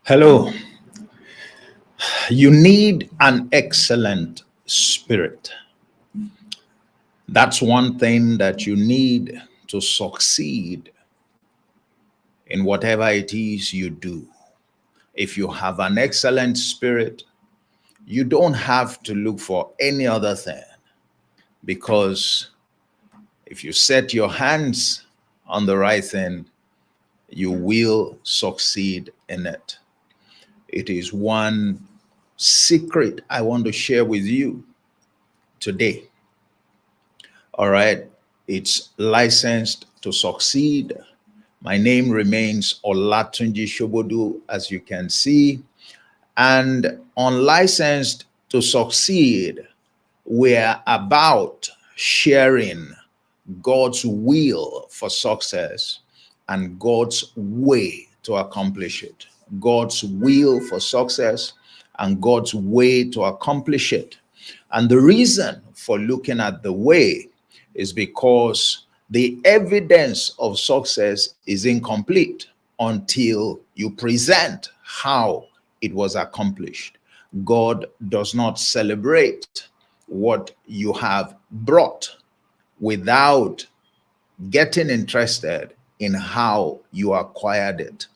Hello. You need an excellent spirit. That's one thing that you need to succeed in whatever it is you do. If you have an excellent spirit, you don't have to look for any other thing, because if you set your hands on the right thing, you will succeed in it. It is one secret I want to share with you today. All right. It's licensed to succeed. My name remains Olatunji Shobodu, as you can see. And unlicensed to succeed, we're about sharing God's will for success and God's way to accomplish it. God's will for success and God's way to accomplish it. And the reason for looking at the way is because the evidence of success is incomplete until you present how it was accomplished. God does not celebrate what you have brought without getting interested in how you acquired it.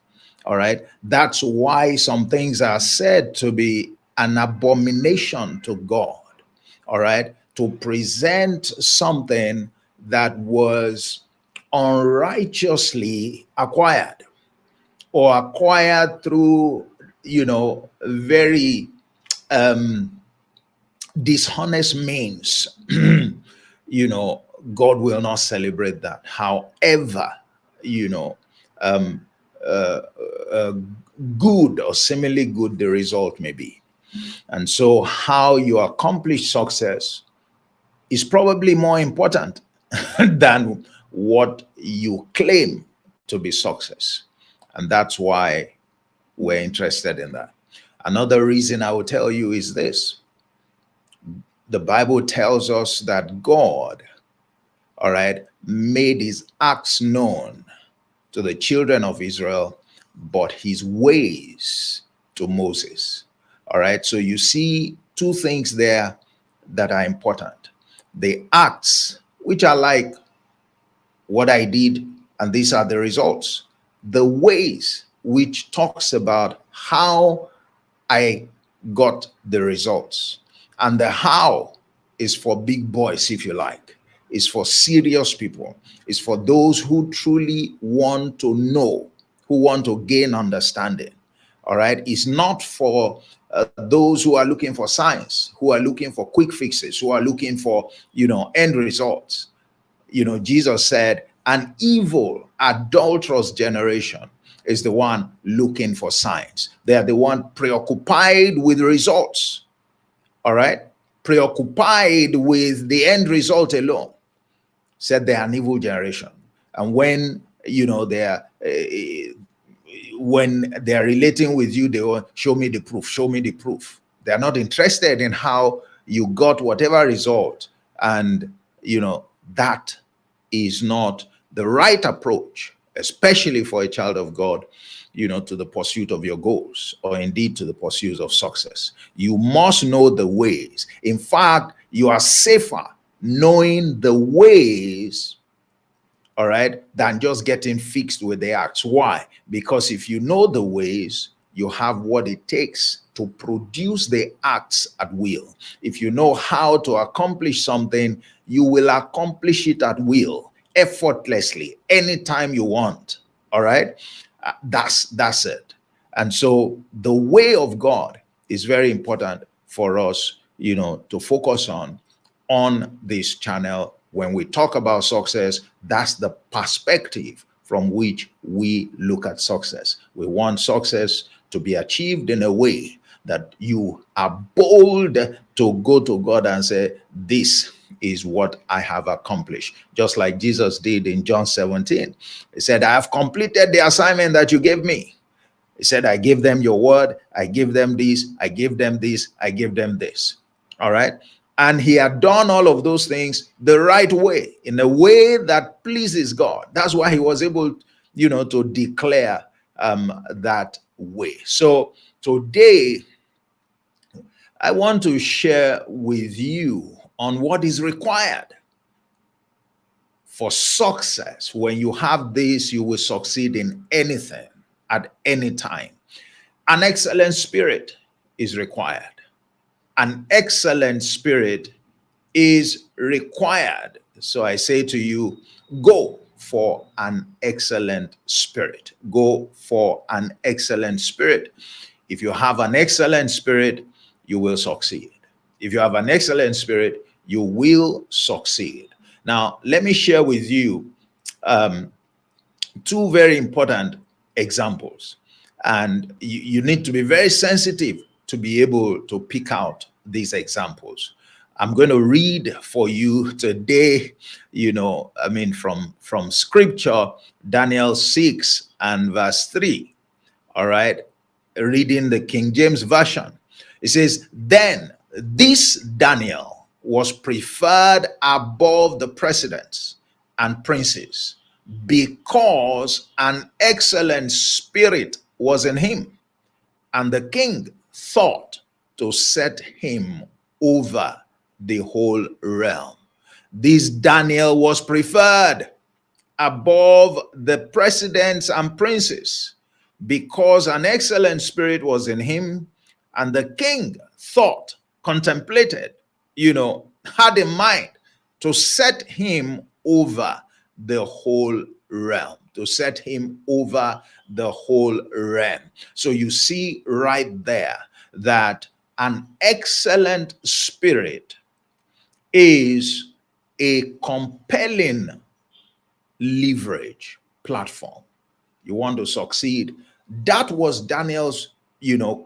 All right. That's why some things are said to be an abomination to God. All right, to present something that was unrighteously acquired or acquired through, very dishonest means. God will not celebrate that. However, you know, um, uh, uh, good or seemingly good the result may be. And so, how you accomplish success is probably more important than what you claim to be success. And that's why we're interested in that. Another reason I will tell you is this: the Bible tells us that God, all right, made his acts known to the children of Israel, but his ways to Moses. All right, so you see two things there that are important: the acts, which are like what I did, and these are the results; the ways, which talks about how I got the results. And the how is for big boys, if you like, is for serious people, is for those who truly want to know, who want to gain understanding. All right, it's not for those who are looking for science, who are looking for quick fixes, who are looking for, end results. Jesus said, an evil, adulterous generation is the one looking for signs. They are the one preoccupied with results. All right, preoccupied with the end result alone. Said they are an evil generation. And when when they're relating with you, they will show me the proof, show me the proof. They're not interested in how you got whatever result. And that is not the right approach, especially for a child of God, to the pursuit of your goals, or indeed to the pursuit of success. You must know the ways. In fact, you are safer knowing the ways, all right, than just getting fixed with the acts. Why? Because if you know the ways, you have what it takes to produce the acts at will. If you know how to accomplish something, you will accomplish it at will, effortlessly, anytime you want. All right, that's it. And so the way of God is very important for us, to focus on this channel. When we talk about success, that's the perspective from which we look at success. We want success to be achieved in a way that you are bold to go to God and say, this is what I have accomplished. Just like Jesus did in John 17. He said, I have completed the assignment that you gave me. He said, I give them your word. I give them this. I give them this. I give them this. All right. And he had done all of those things the right way, in a way that pleases God. That's why he was able, to declare that way. So today, I want to share with you on what is required for success. When you have this, you will succeed in anything at any time. An excellent spirit is required. An excellent spirit is required. So I say to you, go for an excellent spirit. Go for an excellent spirit. If you have an excellent spirit, you will succeed. If you have an excellent spirit, you will succeed. Now, let me share with you two very important examples. And you need to be very sensitive to be able to pick out these examples. I'm going to read for you today, from scripture, Daniel 6 and verse 3. All right. Reading the King James Version. It says, "Then this Daniel was preferred above the presidents and princes because an excellent spirit was in him, and the king thought to set him over the whole realm." This Daniel was preferred above the presidents and princes because an excellent spirit was in him, and the king thought, contemplated, had in mind to set him over the whole realm, to set him over the whole realm. So you see right there that an excellent spirit is a compelling leverage platform. You want to succeed. That was Daniel's,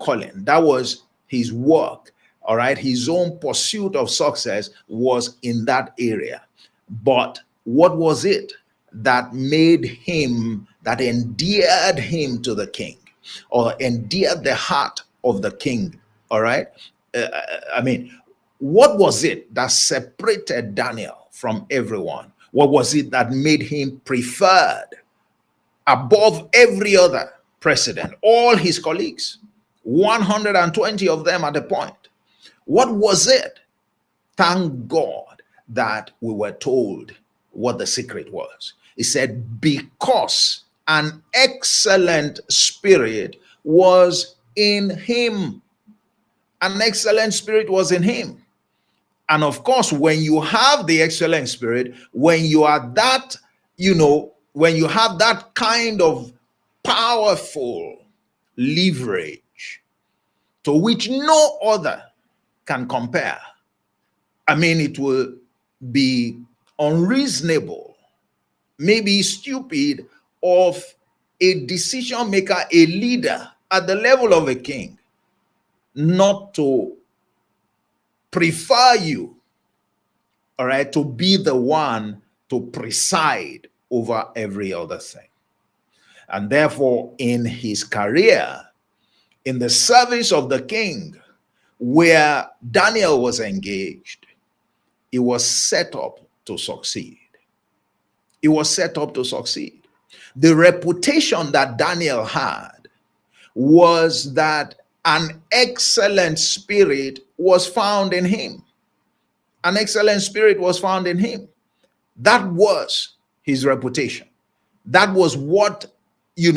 calling. That was his work. All right. His own pursuit of success was in that area. But what was it that made him, that endeared him to the king, or endeared the heart of the king? All right. What was it that separated Daniel from everyone? What was it that made him preferred above every other president, all his colleagues, 120 of them at the point? What was it? Thank God that we were told what the secret was. He said, because an excellent spirit was in him. An excellent spirit was in him. And of course, when you have the excellent spirit, when you are that, when you have that kind of powerful leverage to which no other can compare, it will be unreasonable, maybe stupid of a decision maker, a leader at the level of a king, not to prefer you, all right, to be the one to preside over every other thing. And therefore, in his career, in the service of the king, where Daniel was engaged, he was set up to succeed. He was set up to succeed. The reputation that Daniel had was that an excellent spirit was found in him. An excellent spirit was found in him. That was his reputation. That was what, in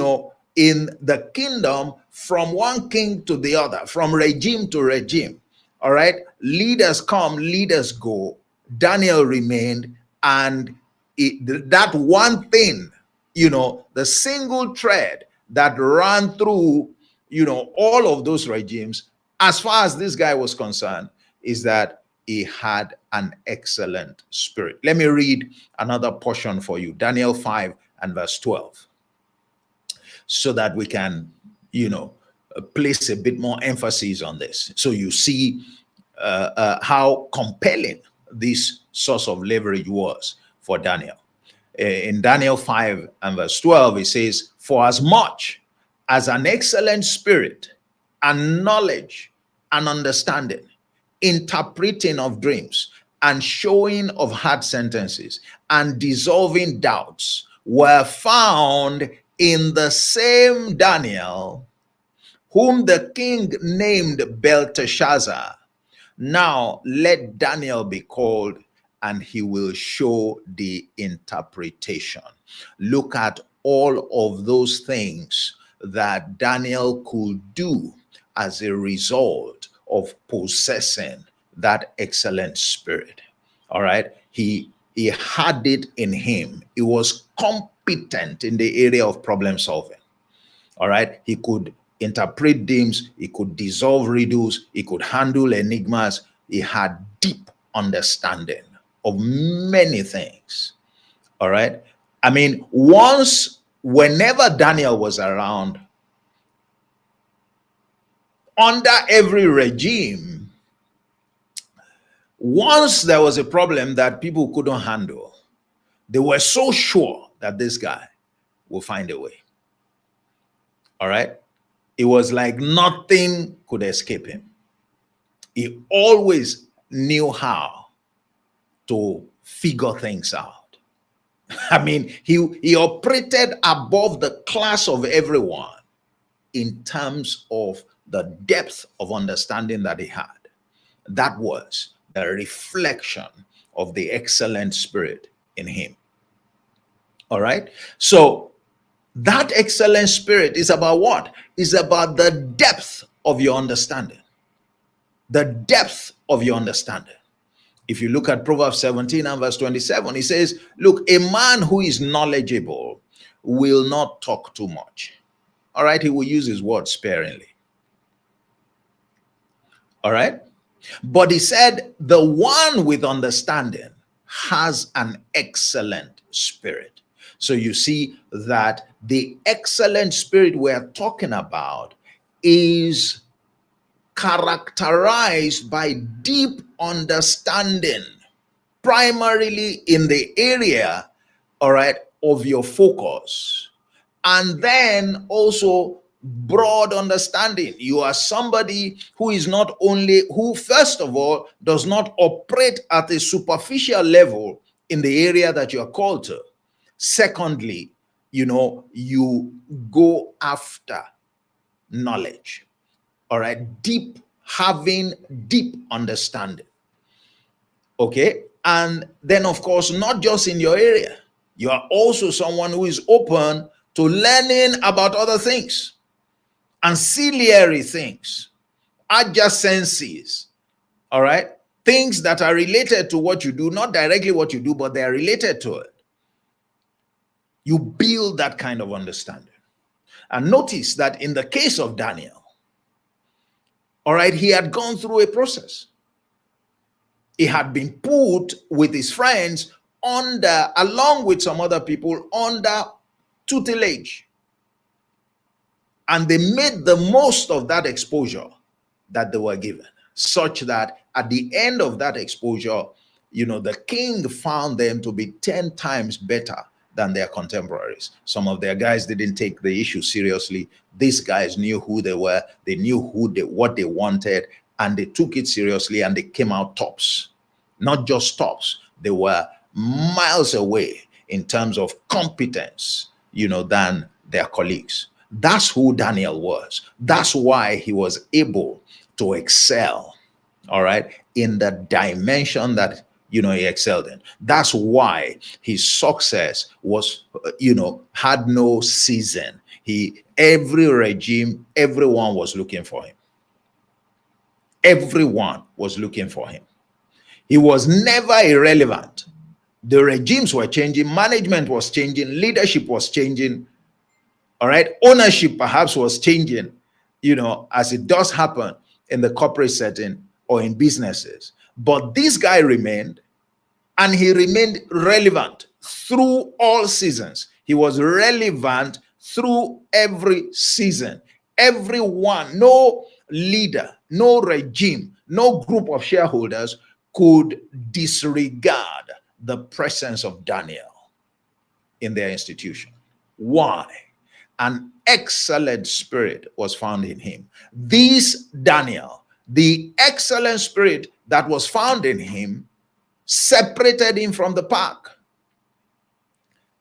the kingdom, from one king to the other, from regime to regime, all right, leaders come, leaders go. Daniel remained, and that one thing, the single thread that ran through, all of those regimes, as far as this guy was concerned, is that he had an excellent spirit. Let me read another portion for you, Daniel 5 and verse 12, so that we can, place a bit more emphasis on this. So you see how compelling this source of leverage was for Daniel. In Daniel 5 and verse 12, it says, "For as much as an excellent spirit and knowledge and understanding, interpreting of dreams and showing of hard sentences and dissolving doubts were found in the same Daniel, whom the king named Belteshazzar. Now let Daniel be called, and he will show the interpretation. Look at all of those things that Daniel could do as a result of possessing that excellent spirit. All right. He had it in him. He was competent in the area of problem solving. All right. He could interpret dreams, he could dissolve riddles, he could handle enigmas. He had deep understanding of many things. All right. I mean, whenever Daniel was around, under every regime, once there was a problem that people couldn't handle, they were so sure that this guy will find a way. All right. It was like nothing could escape him. He always knew how to figure things out. I mean, he operated above the class of everyone in terms of the depth of understanding that he had. That was the reflection of the excellent spirit in him. All right. So that excellent spirit is about what? It's about the depth of your understanding. The depth of your understanding. If you look at Proverbs 17 and verse 27, it says, look, a man who is knowledgeable will not talk too much. All right. He will use his words sparingly. All right. But he said, the one with understanding has an excellent spirit. So you see that the excellent spirit we're talking about is characterized by deep understanding, primarily in the area, all right, of your focus. And then also broad understanding. You are somebody who is not only, who first of all does not operate at a superficial level in the area that you are called to. Secondly, you go after knowledge. All right, having deep understanding. Okay, and then of course, not just in your area, you are also someone who is open to learning about other things, ancillary things, adjacencies. All right, things that are related to what you do, not directly what you do, but they are related to it. You build that kind of understanding. And notice that in the case of Daniel, all right, he had gone through a process. He had been put with his friends along with some other people, under tutelage. And they made the most of that exposure that they were given, such that at the end of that exposure, the king found them to be 10 times better than their contemporaries. Some of their guys didn't take the issue seriously. These guys knew who they were. They knew what they wanted, and they took it seriously, and they came out tops. Not just tops. They were miles away in terms of competence, than their colleagues. That's who Daniel was. That's why he was able to excel, all right, in the dimension that he excelled in. That's why his success was, had no season. Every regime, everyone was looking for him. Everyone was looking for him. He was never irrelevant. The regimes were changing, management was changing, leadership was changing. All right, ownership perhaps was changing, as it does happen in the corporate setting or in businesses. But this guy remained. And he remained relevant through all seasons. He was relevant through every season. Everyone, no leader, no regime, no group of shareholders could disregard the presence of Daniel in their institution. Why? An excellent spirit was found in him. This Daniel, the excellent spirit that was found in him, separated him from the pack.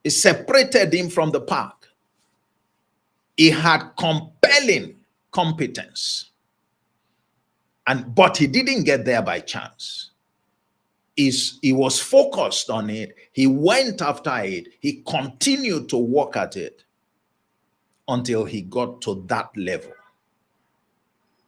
It separated him from the pack. He had compelling competence. But he didn't get there by chance. He was focused on it. He went after it. He continued to work at it until he got to that level.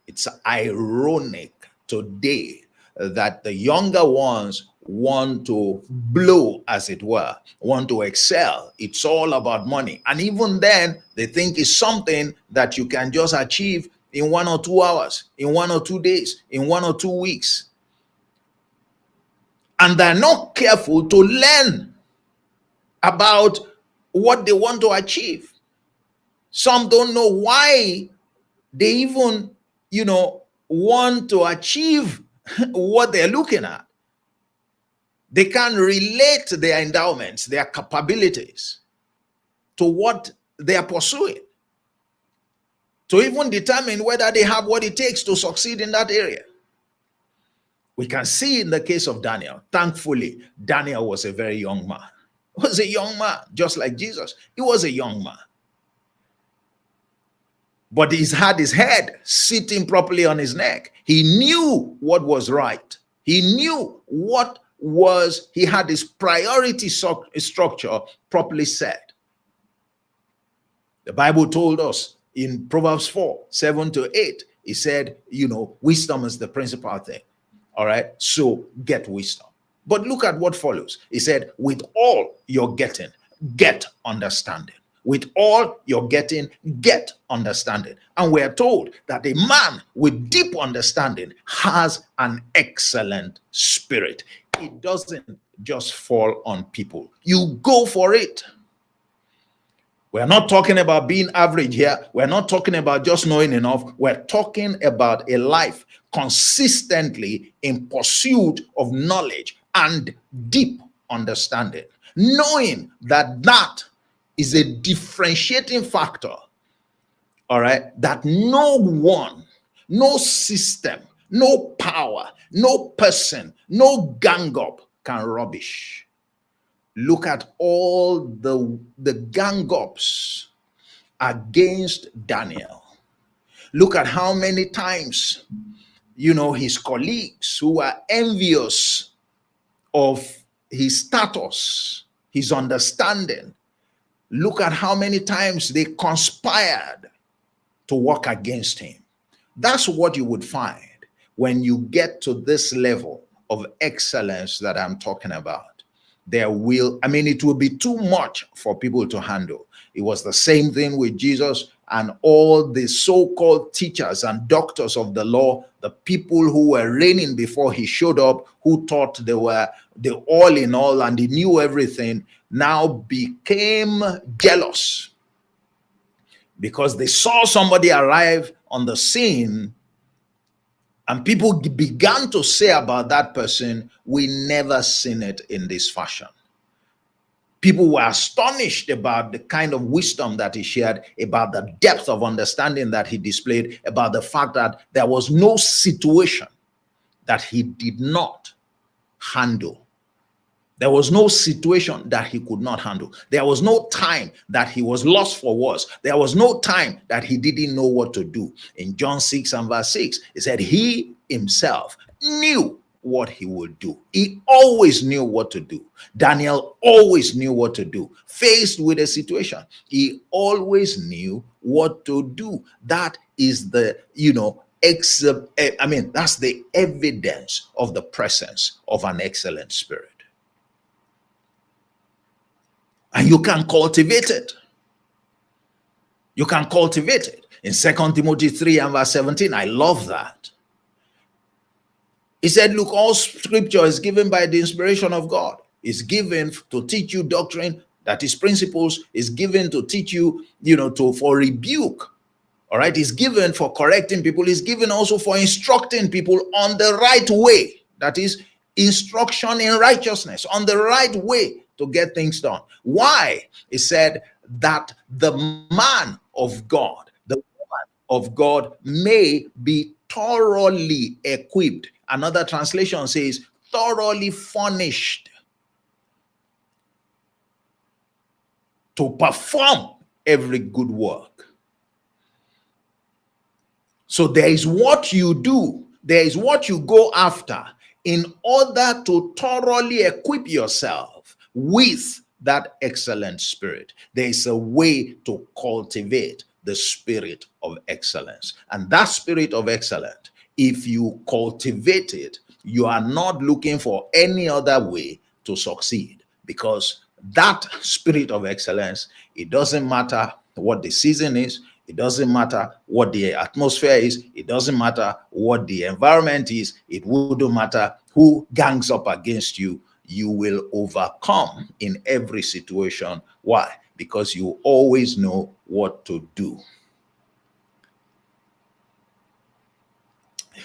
It's ironic today that the younger ones want to blow, as it were, want to excel. It's all about money. And even then, they think it's something that you can just achieve in 1 or 2 hours, in 1 or 2 days, in 1 or 2 weeks. And they're not careful to learn about what they want to achieve. Some don't know why they even, want to achieve what they're looking at. They can't relate their endowments, their capabilities to what they are pursuing, to even determine whether they have what it takes to succeed in that area. We can see in the case of Daniel, thankfully, Daniel was a very young man. He was a young man, just like Jesus. He was a young man. But he's had his head sitting properly on his neck. He knew what was right. He knew he had his priority structure properly set. The Bible told us in Proverbs 4:7-8, it said, wisdom is the principal thing. All right, so get wisdom. But look at what follows. He said, with all you're getting, get understanding. With all you're getting, get understanding. And we're told that a man with deep understanding has an excellent spirit. It doesn't just fall on people. You go for it. We're not talking about being average here. We're not talking about just knowing enough. We're talking about a life consistently in pursuit of knowledge and deep understanding, knowing that is a differentiating factor, all right, that no one, no system, no power, no person, no gang up can rubbish. Look at all the gang ups against Daniel. Look at how many times, his colleagues who are envious of his status, his understanding, look at how many times they conspired to work against him. That's what you would find when you get to this level of excellence that I'm talking about. It will be too much for people to handle. It was the same thing with Jesus and all the so-called teachers and doctors of the law, the people who were reigning before he showed up, who thought they were the all in all and they knew everything, now became jealous because they saw somebody arrive on the scene and people began to say about that person, we never seen it in this fashion. People were astonished about the kind of wisdom that he shared, about the depth of understanding that he displayed, about the fact that there was no situation that he did not handle. There was no situation that he could not handle. There was no time that he was lost for words. There was no time that he didn't know what to do. In John 6:6, it said he himself knew what he would do. He always knew what to do. Daniel always knew what to do. Faced with a situation, he always knew what to do. That is the, that's the evidence of the presence of an excellent spirit. And you can cultivate it. You can cultivate it. In 2 Timothy 3:17, I love that. He said, look, all scripture is given by the inspiration of God. It's given to teach you doctrine, that is principles, is given to teach you, for rebuke. All right. It's given for correcting people. It's given also for instructing people on the right way. That is instruction in righteousness, on the right way to get things done. Why? It said that the man of God, the woman of God may be thoroughly equipped. Another translation says thoroughly furnished to perform every good work. So there is what you do, there is what you go after in order to thoroughly equip yourself with that excellent spirit. There is a way to cultivate the spirit of excellence. And that spirit of excellence, if you cultivate it, you are not looking for any other way to succeed, because that spirit of excellence, it doesn't matter what the season is, it doesn't matter what the atmosphere is, it doesn't matter what the environment is, it wouldn't matter who gangs up against you, you will overcome in every situation. Why? Because you always know what to do.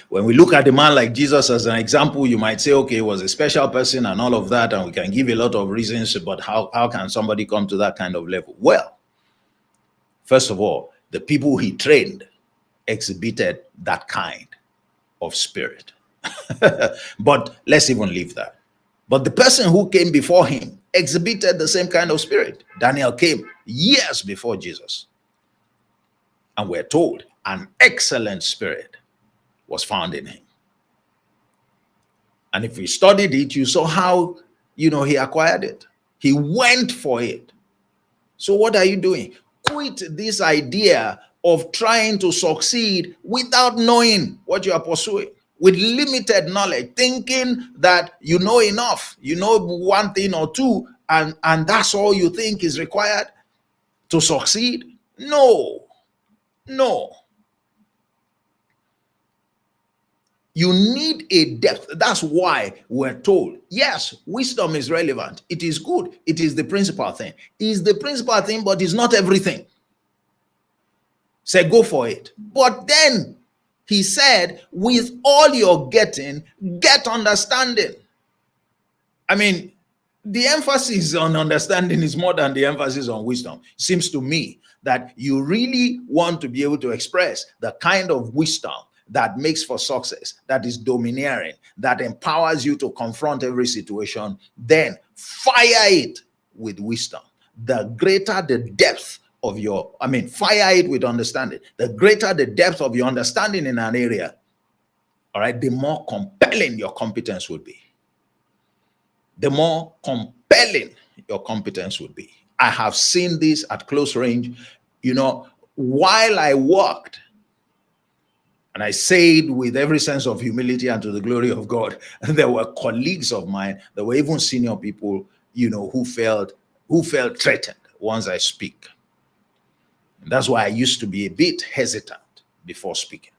When we look at a man like Jesus as an example, you might say, okay, he was a special person and all of that, and we can give a lot of reasons, but how can somebody come to that kind of level? Well, first of all, the people he trained exhibited that kind of spirit. But let's even leave that. But the person who came before him exhibited the same kind of spirit. Daniel came years before Jesus. And we're told an excellent spirit was found in him. And if we studied it, you saw how, he acquired it. He went for it. So what are you doing? Quit this idea of trying to succeed without knowing what you are pursuing, with limited knowledge, thinking that you know enough, you know one thing or two, and that's all you think is required to succeed. No. You need a depth. That's why we're told, yes, wisdom is relevant. It is good. It is the principal thing. It's the principal thing, but it's not everything. Say, go for it. But then he said, with all you're getting, get understanding. I mean, the emphasis on understanding is more than the emphasis on wisdom. Seems to me that you really want to be able to express the kind of wisdom that makes for success, that is domineering, that empowers you to confront every situation, then fire it with wisdom. The greater the depth of fire it with understanding. The greater the depth of your understanding in an area, all right, the more compelling your competence would be. The more compelling your competence would be. I have seen this at close range. While I worked, and I say it with every sense of humility and to the glory of God, there were colleagues of mine, there were even senior people, who felt threatened once I speak. And that's why I used to be a bit hesitant before speaking.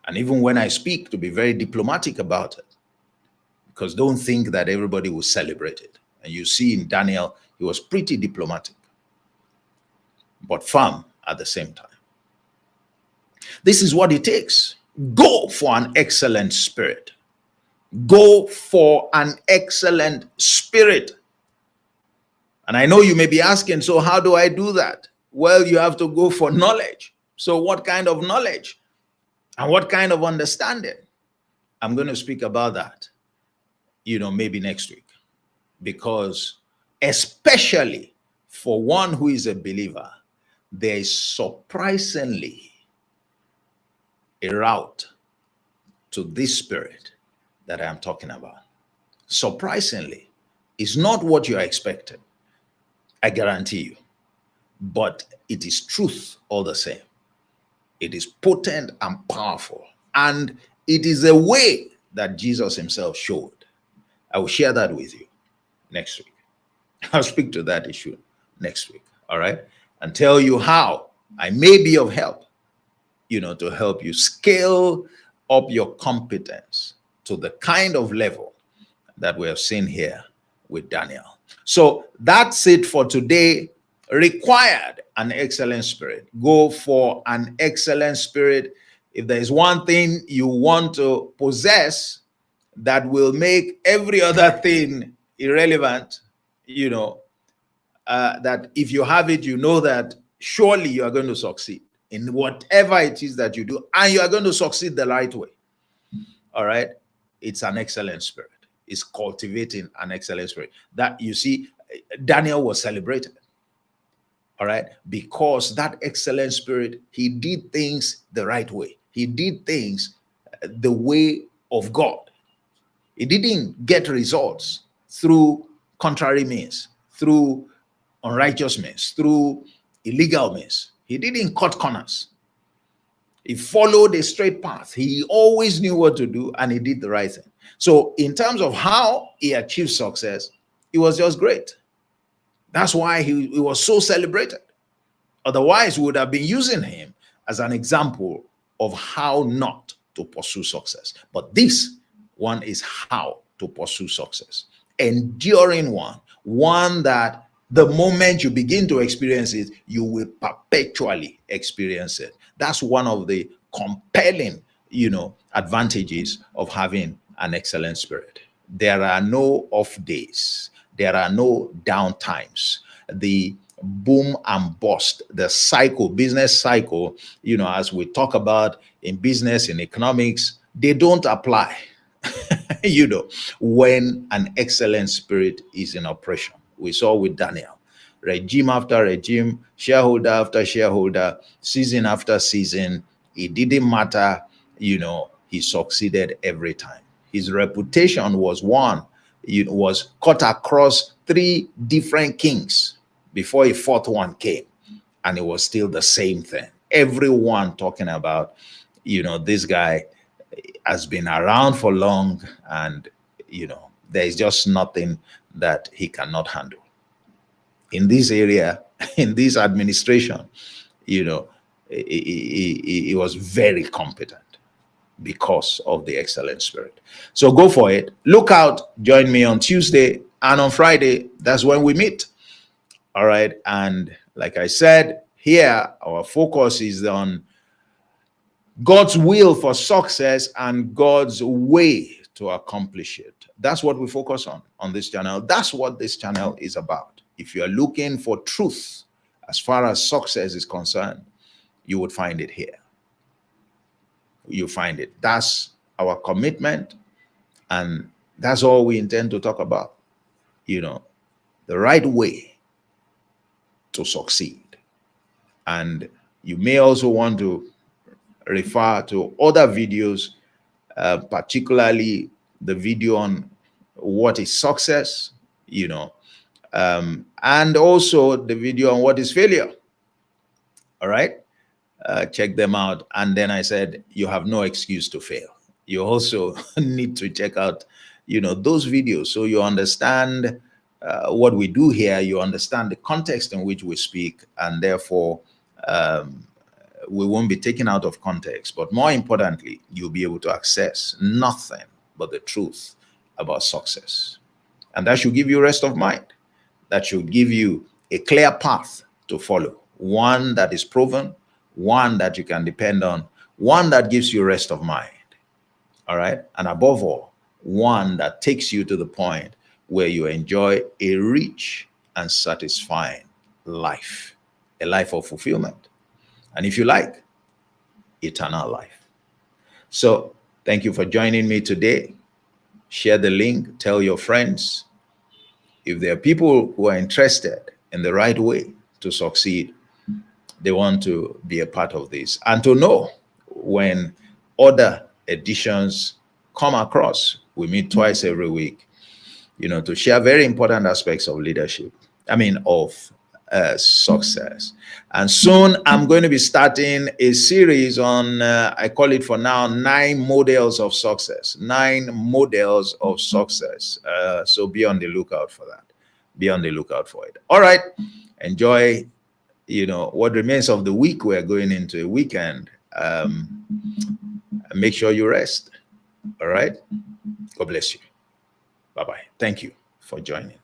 And even when I speak, to be very diplomatic about it, because don't think that everybody will celebrate it. And you see in Daniel, he was pretty diplomatic, but firm at the same time. This is what it takes. Go for an excellent spirit. Go for an excellent spirit. And I know you may be asking, so how do I do that? Well, you have to go for knowledge. So what kind of knowledge? And what kind of understanding? I'm going to speak about that, maybe next week. Because especially for one who is a believer, there is surprisingly a route to this spirit that I'm talking about. Surprisingly, it's not what you are expecting, I guarantee you, but it is truth all the same. It is potent and powerful, and it is a way that Jesus himself showed. I will share that with you next week. I'll speak to that issue next week, all right, and tell you how I may be of help, to help you scale up your competence to the kind of level that we have seen here with Daniel. So that's it for today. Required an excellent spirit. Go for an excellent spirit. If there is one thing you want to possess that will make every other thing irrelevant, that if you have it, that surely you are going to succeed in whatever it is that you do, and you are going to succeed the right way. All right. It's an excellent spirit. It's cultivating an excellent spirit. That, you see, Daniel was celebrated. All right, because that excellent spirit, he did things the right way. He did things the way of God. He didn't get results through contrary means, through unrighteous means, through illegal means. He didn't cut corners. He followed a straight path. He always knew what to do and he did the right thing. So, in terms of how he achieved success, it was just great. That's why he was so celebrated. Otherwise, we would have been using him as an example of how not to pursue success. But this one is how to pursue success. Enduring one that the moment you begin to experience it, you will perpetually experience it. That's one of the compelling, advantages of having an excellent spirit. There are no off days. There are no down times. The boom and bust, the cycle, business cycle, as we talk about in business, in economics, they don't apply, when an excellent spirit is in operation. We saw with Daniel, regime after regime, shareholder after shareholder, season after season. It didn't matter, he succeeded every time. His reputation was one. It was cut across 3 different kings before a 4th one came, and it was still the same thing. Everyone talking about, this guy has been around for long, and there is just nothing that he cannot handle in this area. In this administration, he was very competent because of the excellent spirit. So go for it. Look out. Join me on Tuesday and on Friday. That's when we meet. All right. And like I said, here our focus is on God's will for success and God's way to accomplish it. That's what we focus on this channel. That's what this channel is about. If you're looking for truth as far as success is concerned, you would find it here. You find it. That's our commitment, and that's all we intend to talk about. The right way to succeed. And you may also want to refer to other videos, particularly the video on what is success, and also the video on what is failure. All right. Check them out. And then I said, you have no excuse to fail. You also need to check out, those videos, so you understand what we do here. You understand the context in which we speak, and therefore we won't be taken out of context. But more importantly, you'll be able to access nothing but the truth about success. And that should give you rest of mind. That should give you a clear path to follow, one that is proven, one that you can depend on, one that gives you rest of mind. All right. And above all, one that takes you to the point where you enjoy a rich and satisfying life, a life of fulfillment. And if you like, eternal life. So thank you for joining me today. Share the link, tell your friends. If there are people who are interested in the right way to succeed, they want to be a part of this and to know when other editions come across. We meet twice every week, to share very important aspects of leadership. Of success. And soon I'm going to be starting a series on, I call it for now, 9 models of success. 9 models of success. So be on the lookout for that. Be on the lookout for it. All right. Enjoy, what remains of the week. We're going into a weekend. Make sure you rest. All right. God bless you. Bye-bye. Thank you for joining.